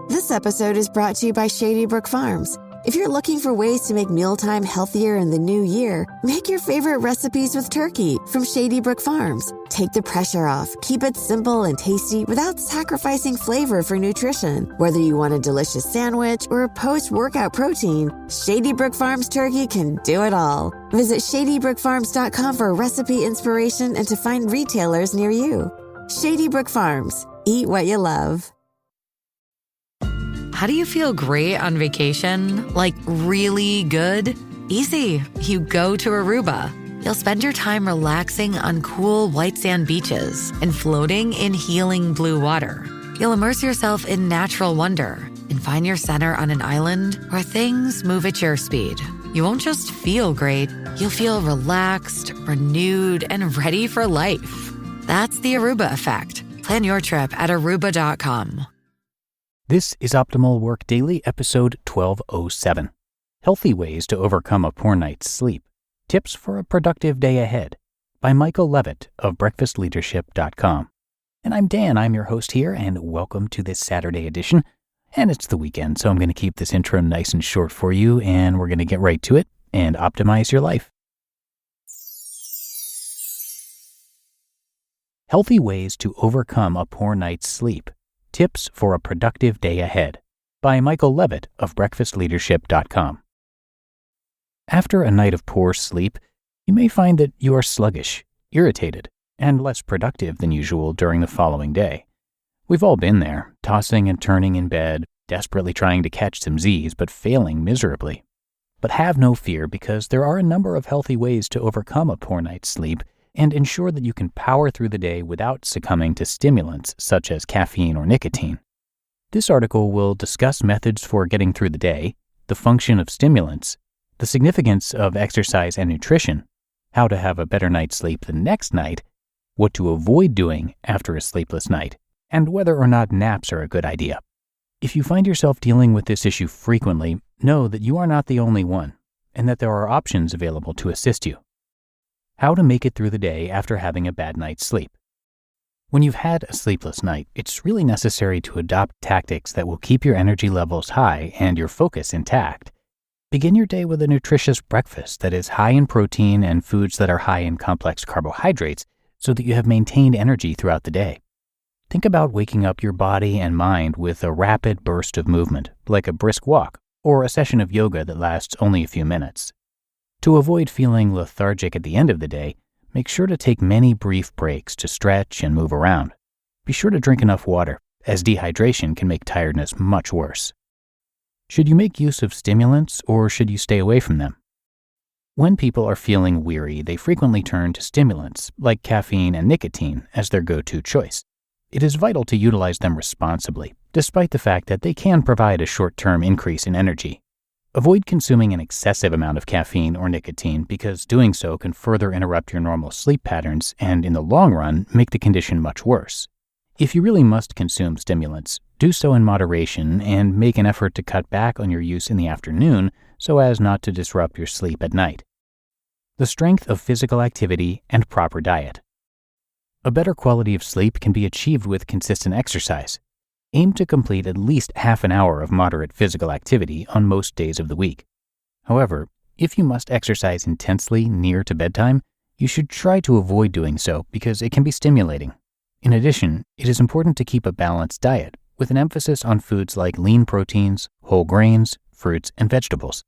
This episode is brought to you by Shady Brook Farms. If you're looking for ways to make mealtime healthier in the new year, make your favorite recipes with turkey from Shady Brook Farms. Take the pressure off, keep it simple and tasty without sacrificing flavor for nutrition. Whether you want a delicious sandwich or a post-workout protein, Shady Brook Farms turkey can do it all. Visit shadybrookfarms.com for recipe inspiration and to find retailers near you. Shady Brook Farms. Eat what you love. How do you feel great on vacation? Like really good? Easy. You go to Aruba. You'll spend your time relaxing on cool white sand beaches and floating in healing blue water. You'll immerse yourself in natural wonder and find your center on an island where things move at your speed. You won't just feel great, you'll feel relaxed, renewed, and ready for life. That's the Aruba effect. Plan your trip at aruba.com. This is Optimal Work Daily, episode 1207. Healthy Ways to Overcome a Poor Night's Sleep. Tips for a Productive Day Ahead by Michael Levitt of breakfastleadership.com. And I'm Dan, I'm your host here, and welcome to this Saturday edition. And it's the weekend, so I'm going to keep this intro nice and short for you, and we're going to get right to it and optimize your life. Healthy Ways to Overcome a Poor Night's Sleep. Tips for a Productive Day Ahead by Michael Levitt of breakfastleadership.com. After a night of poor sleep, you may find that you are sluggish, irritated, and less productive than usual during the following day. We've all been there, tossing and turning in bed, desperately trying to catch some Z's but failing miserably. But have no fear, because there are a number of healthy ways to overcome a poor night's sleep and ensure that you can power through the day without succumbing to stimulants such as caffeine or nicotine. This article will discuss methods for getting through the day, the function of stimulants, the significance of exercise and nutrition, how to have a better night's sleep the next night, what to avoid doing after a sleepless night, and whether or not naps are a good idea. If you find yourself dealing with this issue frequently, know that you are not the only one, and that there are options available to assist you. How to make it through the day after having a bad night's sleep. When you've had a sleepless night, it's really necessary to adopt tactics that will keep your energy levels high and your focus intact. Begin your day with a nutritious breakfast that is high in protein and foods that are high in complex carbohydrates so that you have maintained energy throughout the day. Think about waking up your body and mind with a rapid burst of movement, like a brisk walk or a session of yoga that lasts only a few minutes. To avoid feeling lethargic at the end of the day, make sure to take many brief breaks to stretch and move around. Be sure to drink enough water, as dehydration can make tiredness much worse. Should you make use of stimulants, or should you stay away from them? When people are feeling weary, they frequently turn to stimulants, like caffeine and nicotine, as their go-to choice. It is vital to utilize them responsibly, despite the fact that they can provide a short-term increase in energy. Avoid consuming an excessive amount of caffeine or nicotine, because doing so can further interrupt your normal sleep patterns and, in the long run, make the condition much worse. If you really must consume stimulants, do so in moderation and make an effort to cut back on your use in the afternoon so as not to disrupt your sleep at night. The strength of physical activity and proper diet. A better quality of sleep can be achieved with consistent exercise. Aim to complete at least half an hour of moderate physical activity on most days of the week. However, if you must exercise intensely near to bedtime, you should try to avoid doing so because it can be stimulating. In addition, it is important to keep a balanced diet with an emphasis on foods like lean proteins, whole grains, fruits, and vegetables.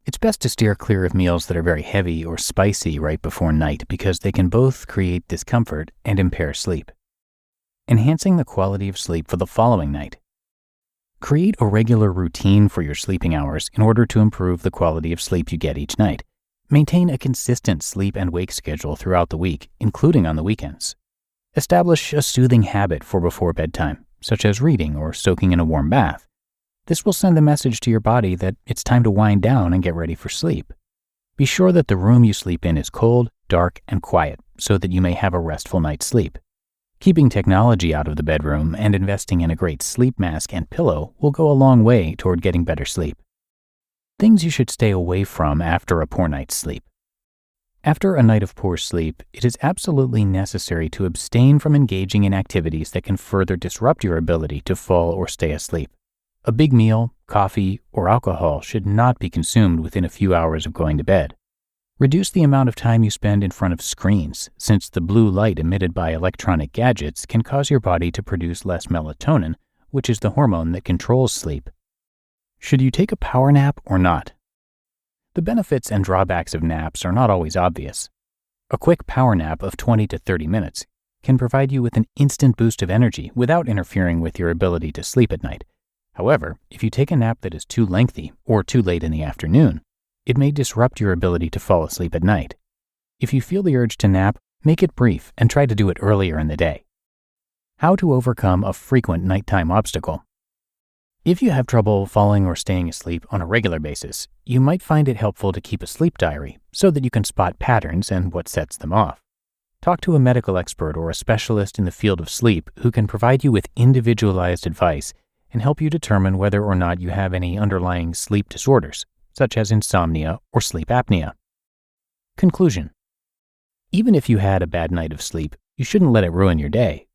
It's best to steer clear of meals that are very heavy or spicy right before night because they can both create discomfort and impair sleep. Enhancing the quality of sleep for the following night. Create a regular routine for your sleeping hours in order to improve the quality of sleep you get each night. Maintain a consistent sleep and wake schedule throughout the week, including on the weekends. Establish a soothing habit for before bedtime, such as reading or soaking in a warm bath. This will send a message to your body that it's time to wind down and get ready for sleep. Be sure that the room you sleep in is cold, dark, and quiet so that you may have a restful night's sleep. Keeping technology out of the bedroom and investing in a great sleep mask and pillow will go a long way toward getting better sleep. Things you should stay away from after a poor night's sleep. After a night of poor sleep, it is absolutely necessary to abstain from engaging in activities that can further disrupt your ability to fall or stay asleep. A big meal, coffee, or alcohol should not be consumed within a few hours of going to bed. Reduce the amount of time you spend in front of screens, since the blue light emitted by electronic gadgets can cause your body to produce less melatonin, which is the hormone that controls sleep. Should you take a power nap or not? The benefits and drawbacks of naps are not always obvious. A quick power nap of 20 to 30 minutes can provide you with an instant boost of energy without interfering with your ability to sleep at night. However, if you take a nap that is too lengthy or too late in the afternoon, it may disrupt your ability to fall asleep at night. If you feel the urge to nap, make it brief and try to do it earlier in the day. How to overcome a frequent nighttime obstacle. If you have trouble falling or staying asleep on a regular basis, you might find it helpful to keep a sleep diary so that you can spot patterns and what sets them off. Talk to a medical expert or a specialist in the field of sleep who can provide you with individualized advice and help you determine whether or not you have any underlying sleep disorders, such as insomnia or sleep apnea. Conclusion. Even if you had a bad night of sleep, you shouldn't let it ruin your day.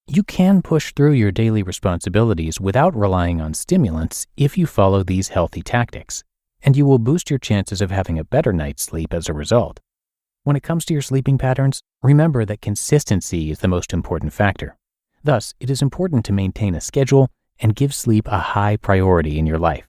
You can push through your daily responsibilities without relying on stimulants if you follow these healthy tactics, and you will boost your chances of having a better night's sleep as a result. When it comes to your sleeping patterns, remember that consistency is the most important factor. Thus, it is important to maintain a schedule and give sleep a high priority in your life.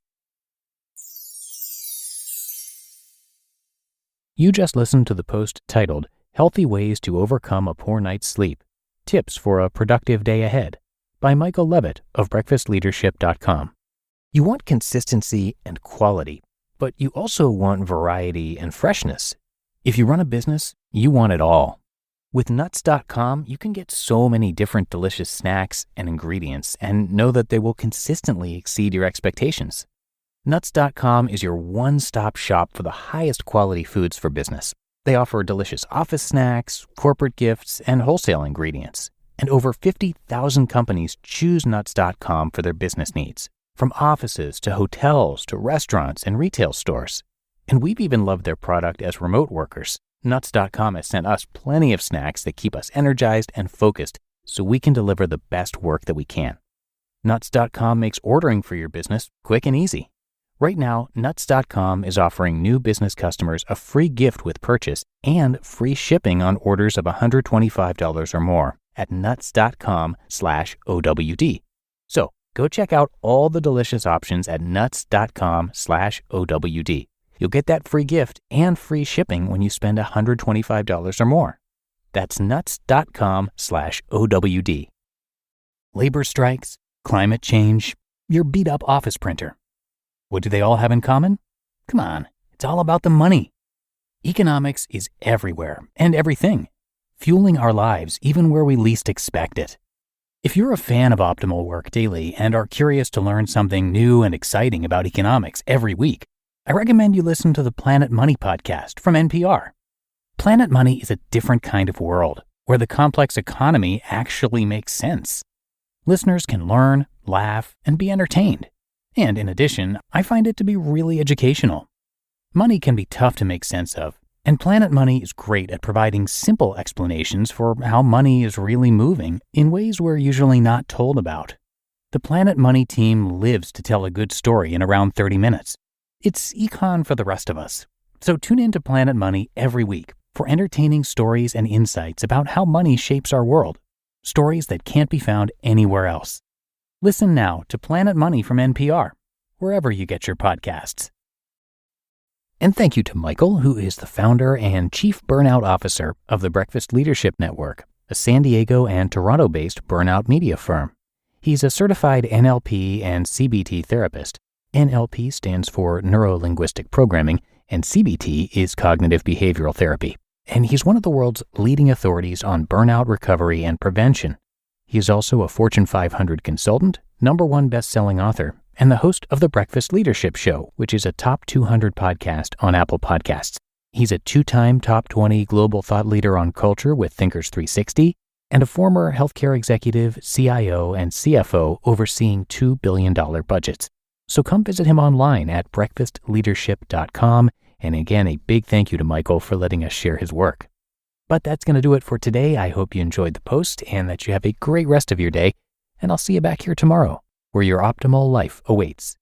You just listened to the post titled, Healthy Ways to Overcome a Poor Night's Sleep, Tips for a Productive Day Ahead, by Michael Levitt of breakfastleadership.com. You want consistency and quality, but you also want variety and freshness. If you run a business, you want it all. With nuts.com, you can get so many different delicious snacks and ingredients and know that they will consistently exceed your expectations. Nuts.com is your one-stop shop for the highest quality foods for business. They offer delicious office snacks, corporate gifts, and wholesale ingredients. And over 50,000 companies choose Nuts.com for their business needs, from offices to hotels to restaurants and retail stores. And we've even loved their product as remote workers. Nuts.com has sent us plenty of snacks that keep us energized and focused so we can deliver the best work that we can. Nuts.com makes ordering for your business quick and easy. Right now, Nuts.com is offering new business customers a free gift with purchase and free shipping on orders of $125 or more at nuts.com/OWD. So go check out all the delicious options at nuts.com/OWD. You'll get that free gift and free shipping when you spend $125 or more. That's nuts.com/OWD. Labor strikes, climate change, your beat-up office printer. What do they all have in common? Come on, it's all about the money. Economics is everywhere and everything, fueling our lives even where we least expect it. If you're a fan of Optimal Work Daily and are curious to learn something new and exciting about economics every week, I recommend you listen to the Planet Money podcast from NPR. Planet Money is a different kind of world where the complex economy actually makes sense. Listeners can learn, laugh, and be entertained. And in addition, I find it to be really educational. Money can be tough to make sense of, and Planet Money is great at providing simple explanations for how money is really moving in ways we're usually not told about. The Planet Money team lives to tell a good story in around 30 minutes. It's econ for the rest of us. So tune in to Planet Money every week for entertaining stories and insights about how money shapes our world. Stories that can't be found anywhere else. Listen now to Planet Money from NPR, wherever you get your podcasts. And thank you to Michael, who is the founder and chief burnout officer of the Breakfast Leadership Network, a San Diego and Toronto-based burnout media firm. He's a certified NLP and CBT therapist. NLP stands for Neuro-Linguistic Programming, and CBT is Cognitive Behavioral Therapy. And he's one of the world's leading authorities on burnout recovery and prevention. He is also a Fortune 500 consultant, #1 best-selling author, and the host of The Breakfast Leadership Show, which is a top 200 podcast on Apple Podcasts. He's a 2-time top 20 global thought leader on culture with Thinkers 360, and a former healthcare executive, CIO, and CFO overseeing $2 billion budgets. So come visit him online at breakfastleadership.com, and again, a big thank you to Michael for letting us share his work. But that's going to do it for today. I hope you enjoyed the post and that you have a great rest of your day, and I'll see you back here tomorrow. where your optimal life awaits.